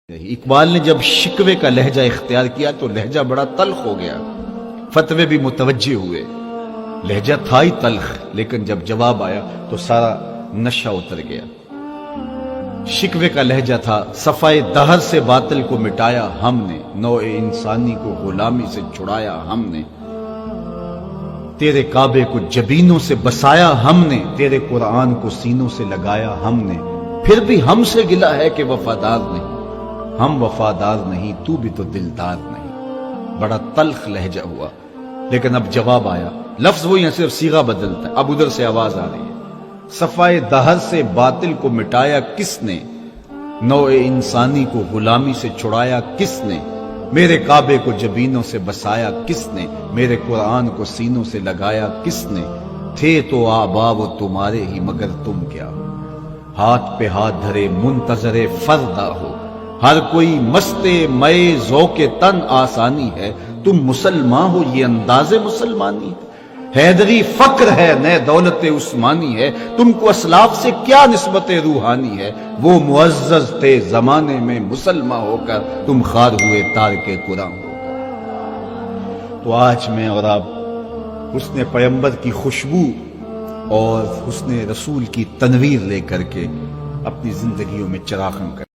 اقبال نے جب شکوے کا لہجہ اختیار کیا تو لہجہ بڑا تلخ ہو گیا، فتوے بھی متوجہ ہوئے، لہجہ تھا ہی تلخ، لیکن جب جواب آیا تو سارا نشہ اتر گیا۔ شکوے کا لہجہ تھا، صفائے دہر سے باطل کو مٹایا ہم نے، نوع انسانی کو غلامی سے چھڑایا ہم نے، تیرے کعبے کو جبینوں سے بسایا ہم نے، تیرے قرآن کو سینوں سے لگایا ہم نے، پھر بھی ہم سے گلہ ہے کہ وفادار نہیں، ہم وفادار نہیں تو بھی تو دلدار نہیں۔ بڑا تلخ لہجہ ہوا، لیکن اب جواب آیا، لفظ وہی ہے، صرف صیغہ بدلتا ہے۔ اب ادھر سے آواز آ رہی ہے، صفائے دہر سے باطل کو مٹایا کس نے، نوع انسانی کو غلامی سے چھڑایا کس نے، میرے کعبے کو جبینوں سے بسایا کس نے، میرے قرآن کو سینوں سے لگایا کس نے، تھے تو آبا وہ تمہارے ہی مگر تم کیا، ہاتھ پہ ہاتھ دھرے منتظر فردا ہو، ہر کوئی مستے مئے ذوق تن آسانی ہے، تم مسلمان ہو یہ انداز مسلمانی ہے، حیدری فقر ہے نئے دولت عثمانی ہے، تم کو اسلاف سے کیا نسبت روحانی ہے، وہ معزز تھے زمانے میں مسلمان ہو کر، تم خار ہوئے تارک قرآن ہو کر۔ تو آج میں اور آپ حسن پیغمبر کی خوشبو اور حسن رسول کی تنویر لے کر کے اپنی زندگیوں میں چراغاں کریں۔